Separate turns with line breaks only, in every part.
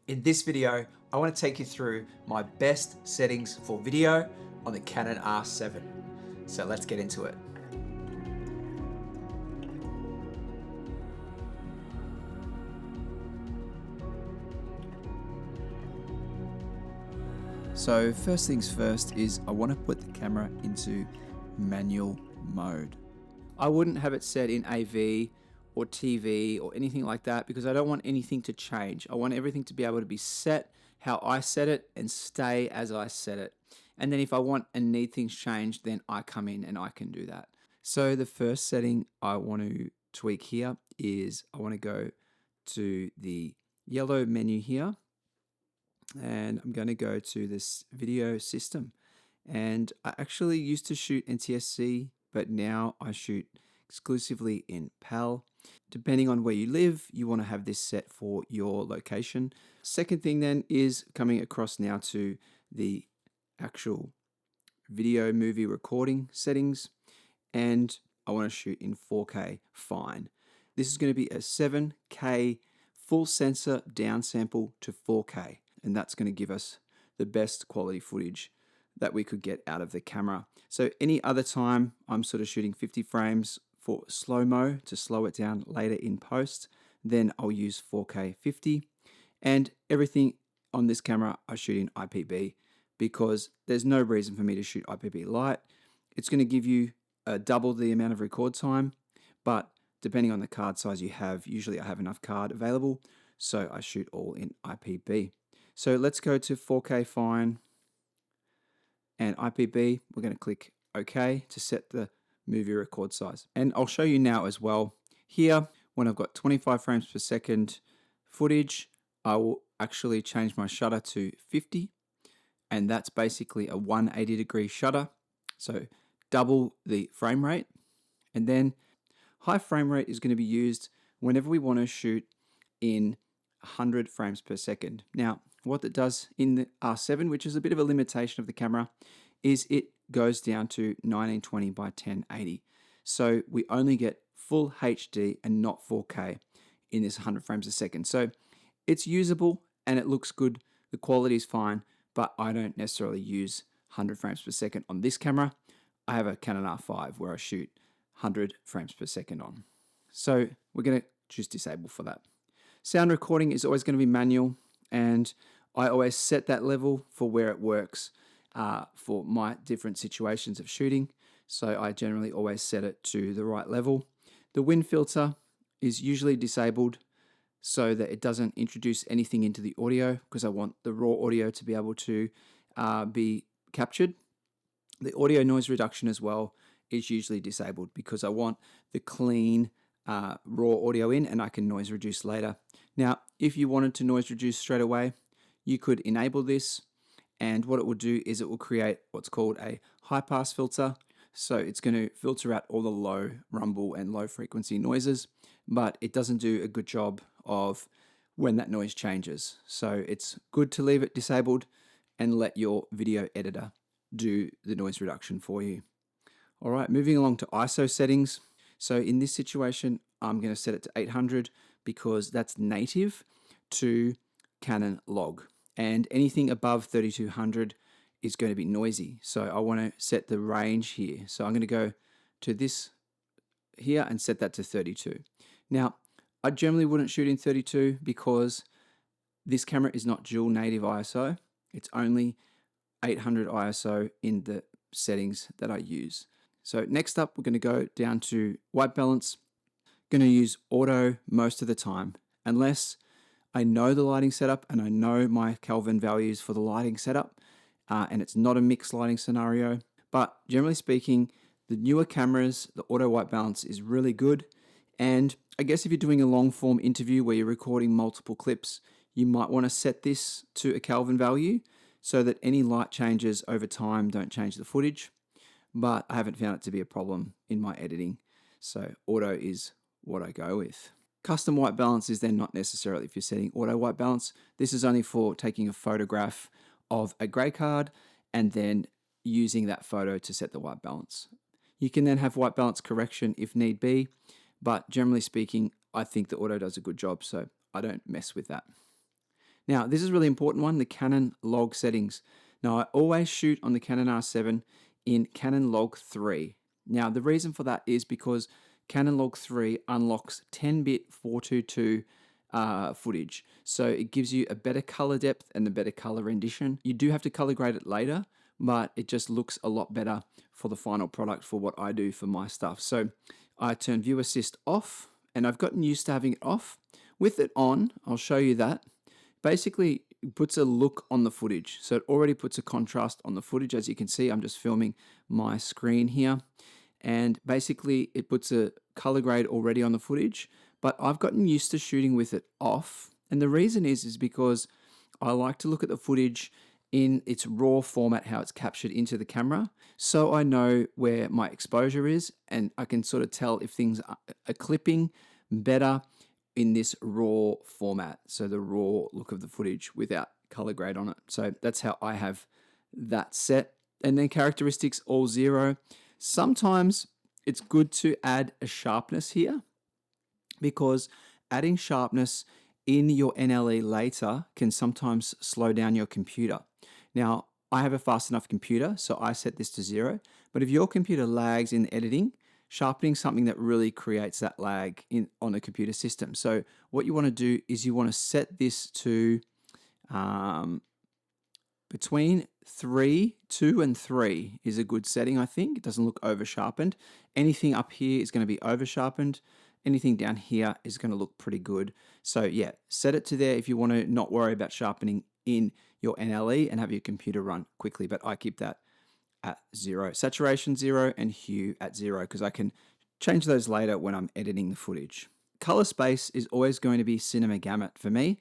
In this video, I want to take you through my best settings for video on the Canon R7. So let's get into it. So first things first is I want to put the camera into manual mode. I wouldn't have it set in AV or TV or anything like that because I don't want anything to change. I want everything to be able to be set how I set it and stay as I set it. And then if I want and need things changed, then I come in and I can do that. So the first setting I want to tweak here is I want to go to the yellow menu here, and I'm going to go to this video system. And I actually used to shoot NTSC, but now I shoot exclusively in PAL. Depending on where you live, you want to have this set for your location. Second thing then is coming across now to the actual video movie recording settings, and I want to shoot in 4K fine. This is going to be a 7K full sensor downsample to 4K, and that's going to give us the best quality footage that we could get out of the camera. So any other time I'm sort of shooting 50 frames for slow-mo to slow it down later in post, then I'll use 4K 50. And everything on this camera I shoot in IPB because there's no reason for me to shoot IPB light. It's going to give you double the amount of record time, but depending on the card size you have, usually I have enough card available, so I shoot all in IPB. So let's go to 4K fine and IPB. We're going to click OK to set the movie record size. And I'll show you now as well. Here, when I've got 25 frames per second footage, I will actually change my shutter to 50. And that's basically a 180-degree shutter. So double the frame rate. And then high frame rate is going to be used whenever we want to shoot in 100 frames per second. Now, what that does in the R7, which is a bit of a limitation of the camera, is it goes down to 1920 by 1080. So we only get full HD and not 4K in this 100 frames a second. So it's usable and it looks good. The quality is fine, but I don't necessarily use 100 frames per second on this camera. I have a Canon R5 where I shoot 100 frames per second on. So we're going to choose disable for that. Sound recording is always going to be manual, and I always set that level for where it works for my different situations of shooting. So I generally always set it to the right level. The wind filter is usually disabled so that it doesn't introduce anything into the audio, because I want the raw audio to be able to be captured. The audio noise reduction as well is usually disabled because I want the clean raw audio in, and I can noise reduce later. Now, if you wanted to noise reduce straight away, you could enable this, and what it will do is it will create what's called a high pass filter. So it's going to filter out all the low rumble and low frequency noises, but it doesn't do a good job of when that noise changes. So it's good to leave it disabled and let your video editor do the noise reduction for you. All right, moving along to ISO settings. So in this situation, I'm going to set it to 800 because that's native to Canon Log. And anything above 3200 is going to be noisy. So I want to set the range here. So I'm going to go to this here and set that to 32. Now, I generally wouldn't shoot in 32 because this camera is not dual native ISO. It's only 800 ISO in the settings that I use. So next up, we're going to go down to white balance. Going to use auto most of the time, unless I know the lighting setup and I know my Kelvin values for the lighting setup, and it's not a mixed lighting scenario. But generally speaking, the newer cameras, the auto white balance is really good. And I guess if you're doing a long form interview where you're recording multiple clips, you might want to set this to a Kelvin value so that any light changes over time don't change the footage. But I haven't found it to be a problem in my editing. So auto is what I go with. Custom white balance is then not necessarily if you're setting auto white balance. This is only for taking a photograph of a grey card and then using that photo to set the white balance. You can then have white balance correction if need be, but generally speaking, I think the auto does a good job, so I don't mess with that. Now, this is a really important one, the Canon Log Settings. Now, I always shoot on the Canon R7 in Canon Log 3. Now, the reason for that is because Canon Log 3 unlocks 10-bit 422 footage. So it gives you a better color depth and a better color rendition. You do have to color grade it later, but it just looks a lot better for the final product for what I do for my stuff. So I turn View Assist off, and I've gotten used to having it off. With it on, I'll show you that. Basically, it puts a look on the footage. So it already puts a contrast on the footage. As you can see, I'm just filming my screen here. And basically, it puts a color grade already on the footage. But I've gotten used to shooting with it off. And the reason is because I like to look at the footage in its raw format, how it's captured into the camera. So I know where my exposure is, and I can sort of tell if things are clipping better in this raw format, so the raw look of the footage without color grade on it. So that's how I have that set. And then characteristics all 0. Sometimes it's good to add a sharpness here, because adding sharpness in your NLE later can sometimes slow down your computer. Now, I have a fast enough computer, so I set this to 0. But if your computer lags in editing, sharpening something that really creates that lag on a computer system. So what you want to do is you want to set this to between 2 and 3 is a good setting, I think. It doesn't look over sharpened. Anything up here is going to be over sharpened. Anything down here is going to look pretty good. So yeah, set it to there if you want to not worry about sharpening in your NLE and have your computer run quickly. But I keep that at 0. Saturation 0 and hue at 0, because I can change those later when I'm editing the footage. Color space is always going to be cinema gamut for me.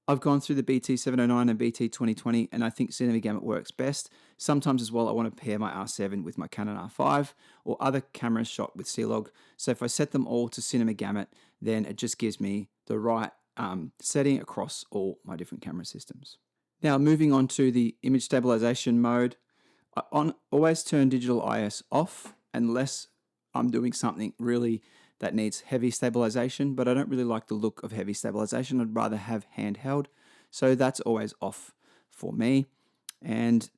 I've gone through the BT709 and BT2020, and I think cinema gamut works best. Sometimes as well, I want to pair my R7 with my Canon R5 or other cameras shot with C-Log. So if I set them all to cinema gamut, then it just gives me the right setting across all my different camera systems. Now moving on to the image stabilization mode, I always turn digital IS off unless I'm doing something really that needs heavy stabilization, but I don't really like the look of heavy stabilization. I'd rather have handheld. So that's always off for me. And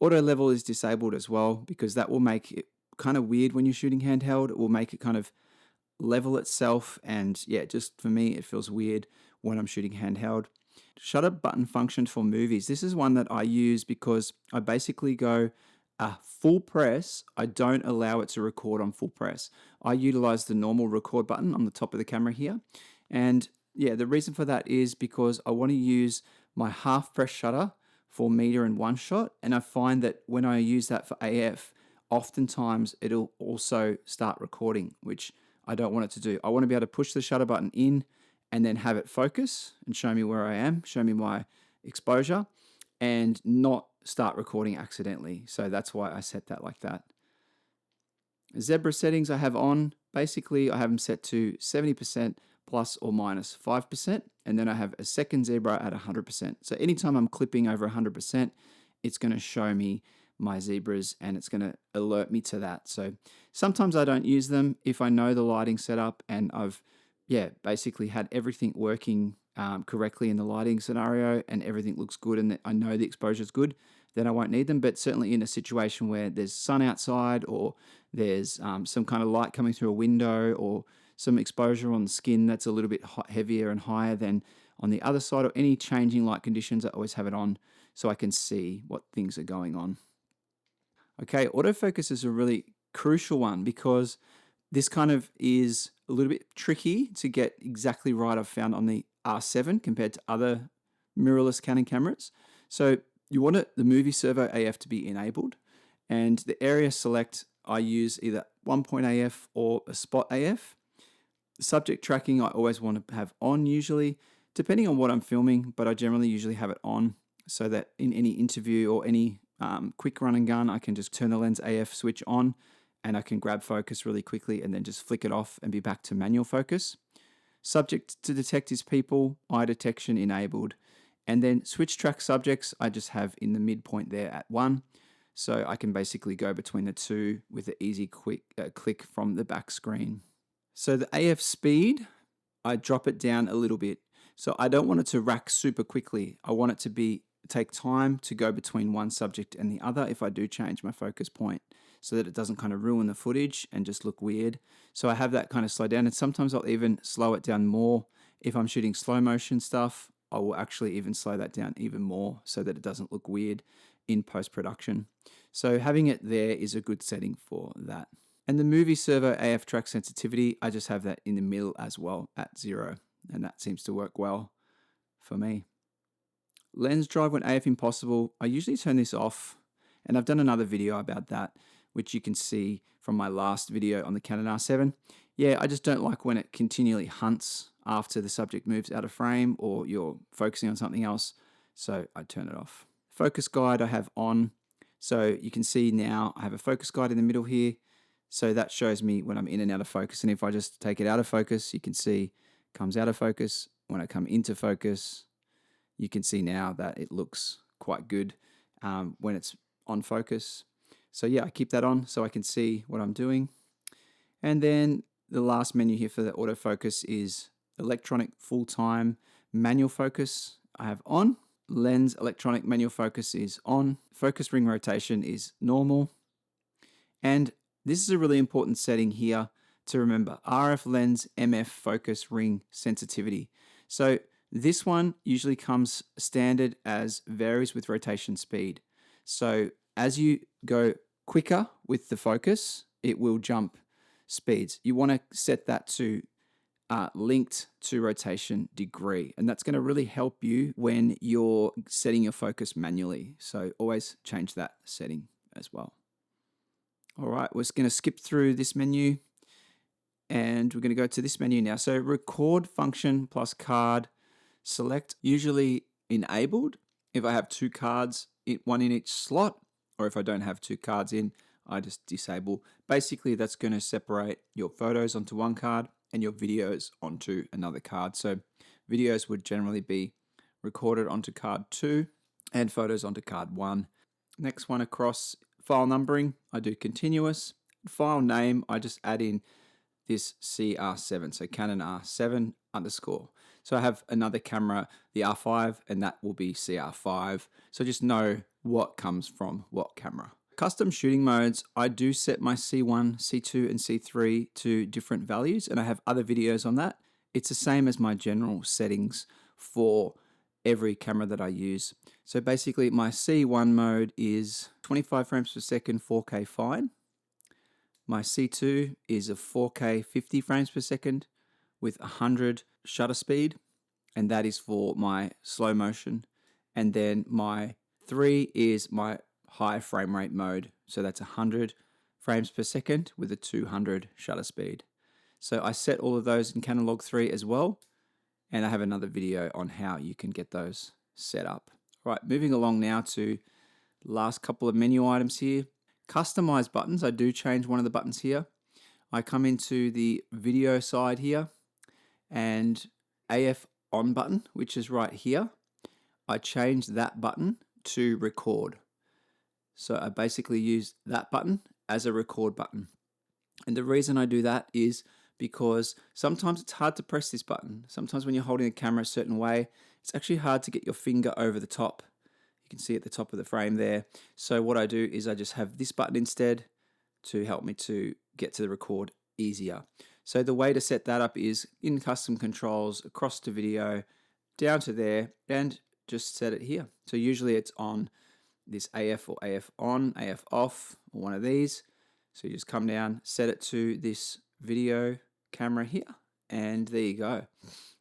auto level is disabled as well, because that will make it kind of weird when you're shooting handheld. It will make it kind of level itself. And yeah, just for me, it feels weird when I'm shooting handheld. Shutter button function for movies. This is one that I use because I basically go full press. I don't allow it to record on full press. I utilize the normal record button on the top of the camera here. And yeah, the reason for that is because I want to use my half press shutter for meter and one shot. And I find that when I use that for AF, oftentimes it'll also start recording, which I don't want it to do. I want to be able to push the shutter button in and then have it focus and show me where I am, show me my exposure, and not start recording accidentally. So that's why I set that like that. Zebra settings I have on, basically I have them set to 70% plus or minus 5%, and then I have a second zebra at 100%. So anytime I'm clipping over 100%, it's going to show me my zebras and it's going to alert me to that. So sometimes I don't use them if I know the lighting setup and I've basically had everything working correctly in the lighting scenario and everything looks good and I know the exposure is good, then I won't need them. But certainly in a situation where there's sun outside or there's some kind of light coming through a window or some exposure on the skin that's a little bit heavier and higher than on the other side, or any changing light conditions, I always have it on so I can see what things are going on. Okay, autofocus is a really crucial one because this kind of is a little bit tricky to get exactly right, I've found, on the R7 compared to other mirrorless Canon cameras. So you want the movie servo AF to be enabled, and the area select, I use either 1.AF or a spot AF. Subject tracking I always want to have on usually, depending on what I'm filming, but I generally usually have it on so that in any interview or any quick run and gun, I can just turn the lens AF switch on and I can grab focus really quickly and then just flick it off and be back to manual focus. Subject to detect is people, eye detection enabled. And then switch track subjects, I just have in the midpoint there at 1. So I can basically go between the two with an easy quick click from the back screen. So the AF speed, I drop it down a little bit. So I don't want it to rack super quickly. I want it to take time to go between one subject and the other if I do change my focus point, so that it doesn't kind of ruin the footage and just look weird. So I have that kind of slow down, and sometimes I'll even slow it down more. If I'm shooting slow motion stuff, I will actually even slow that down even more so that it doesn't look weird in post-production. So having it there is a good setting for that. And the movie servo AF track sensitivity, I just have that in the middle as well at 0, and that seems to work well for me. Lens drive when AF impossible, I usually turn this off, and I've done another video about that, which you can see from my last video on the Canon R7. Yeah, I just don't like when it continually hunts after the subject moves out of frame or you're focusing on something else, so I turn it off. Focus guide I have on, so you can see now I have a focus guide in the middle here, so that shows me when I'm in and out of focus, and if I just take it out of focus, you can see it comes out of focus. When I come into focus, you can see now that it looks quite good when it's on focus. So yeah, I keep that on so I can see what I'm doing. And then the last menu here for the autofocus is electronic full-time manual focus I have on. Lens electronic manual focus is on. Focus ring rotation is normal. And this is a really important setting here to remember. RF lens MF focus ring sensitivity. So this one usually comes standard as varies with rotation speed. So as you go quicker with the focus, it will jump speeds. You want to set that to linked to rotation degree, and that's going to really help you when you're setting your focus manually. So always change that setting as well. All right, we're just going to skip through this menu, and we're going to go to this menu now. So record function plus card, select usually enabled if I have 2 cards, one in each slot, or if I don't have 2 cards in, I just disable. Basically, that's going to separate your photos onto one card and your videos onto another card. So videos would generally be recorded onto card 2 and photos onto card 1. Next one across, file numbering, I do continuous. File name, I just add in this CR7, so Canon R7 underscore. So I have another camera, the R5, and that will be CR5. So just know what comes from what camera. Custom shooting modes, I do set my C1, C2, and C3 to different values, and I have other videos on that. It's the same as my general settings for every camera that I use. So basically my C1 mode is 25 frames per second, 4K fine. My C2 is a 4K 50 frames per second with 100 shutter speed, and that is for my slow motion. And then my 3 is my high frame rate mode, so that's 100 frames per second with a 200 shutter speed. So I set all of those in Canon Log 3 as well, and I have another video on how you can get those set up. All right, moving along now to last couple of menu items here. Customise buttons, I do change one of the buttons here. I come into the video side here, and AF on button, which is right here, I change that button to record. So I basically use that button as a record button. And the reason I do that is because sometimes it's hard to press this button. Sometimes when you're holding the camera a certain way, it's actually hard to get your finger over the top. You can see at the top of the frame there. So what I do is I just have this button instead to help me to get to the record easier. So the way to set that up is in custom controls, across to video, down to there, and just set it here. So usually it's on this AF or AF on, AF off, or one of these. So you just come down, set it to this video camera here, and there you go.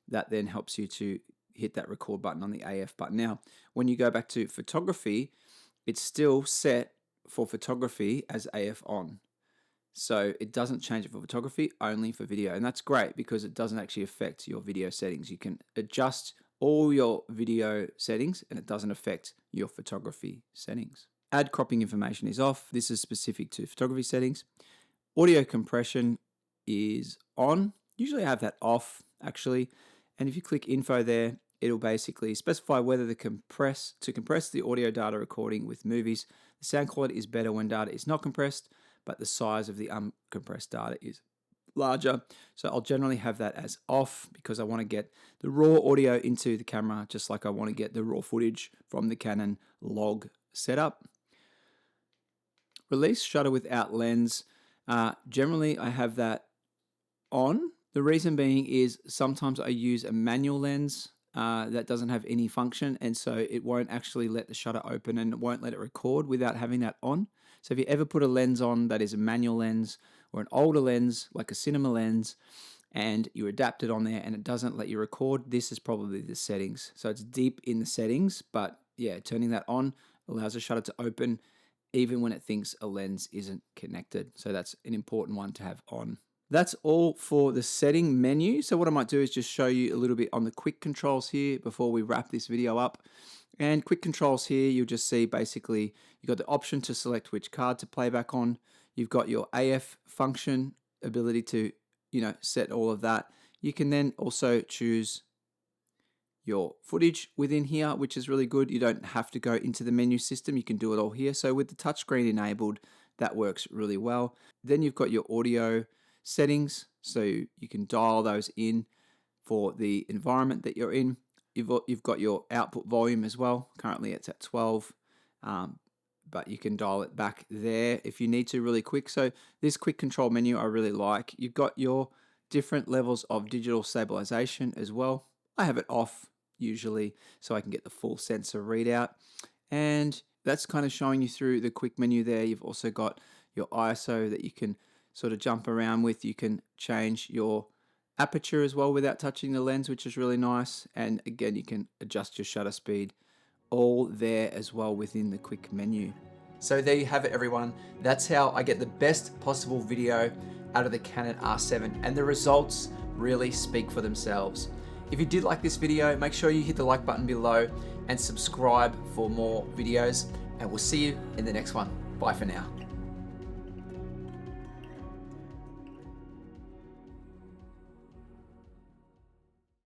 That then helps you to hit that record button on the AF button. Now, when you go back to photography, it's still set for photography as AF on. So it doesn't change it for photography, only for video. And that's great because it doesn't actually affect your video settings. You can adjust all your video settings and it doesn't affect your photography settings. Add cropping information is off. This is specific to photography settings. Audio compression is on. Usually I have that off actually. And if you click info there, it'll basically specify whether to compress the audio data recording with movies. The sound quality is better when data is not compressed, but the size of the uncompressed data is larger. So I'll generally have that as off because I want to get the raw audio into the camera, just like I want to get the raw footage from the Canon Log setup. Release shutter without lens. Generally I have that on. The reason being is sometimes I use a manual lens that doesn't have any function, and so it won't actually let the shutter open and it won't let it record without having that on. So if you ever put a lens on that is a manual lens or an older lens like a cinema lens and you adapt it on there and it doesn't let you record, this is probably the settings. So it's deep in the settings, but yeah, turning that on allows the shutter to open even when it thinks a lens isn't connected. So that's an important one to have on. That's all for the setting menu. So what I might do is just show you a little bit on the quick controls here before we wrap this video up. And quick controls here, you'll just see basically you've got the option to select which card to play back on. You've got your AF function, ability to, set all of that. You can then also choose your footage within here, which is really good. You don't have to go into the menu system. You can do it all here. So with the touchscreen enabled, that works really well. Then you've got your audio settings. So you can dial those in for the environment that you're in. You've got your output volume as well. Currently it's at 12, but you can dial it back there if you need to really quick. So this quick control menu I really like. You've got your different levels of digital stabilization as well. I have it off usually so I can get the full sensor readout. And that's kind of showing you through the quick menu there. You've also got your ISO that you can sort of jump around with. You can change your aperture as well without touching the lens, which is really nice. And again, you can adjust your shutter speed all there as well within the quick menu. So there you have it, everyone. That's how I get the best possible video out of the Canon R7, and the results really speak for themselves. If you did like this video, make sure you hit the like button below and subscribe for more videos, and we'll see you in the next one. Bye for now.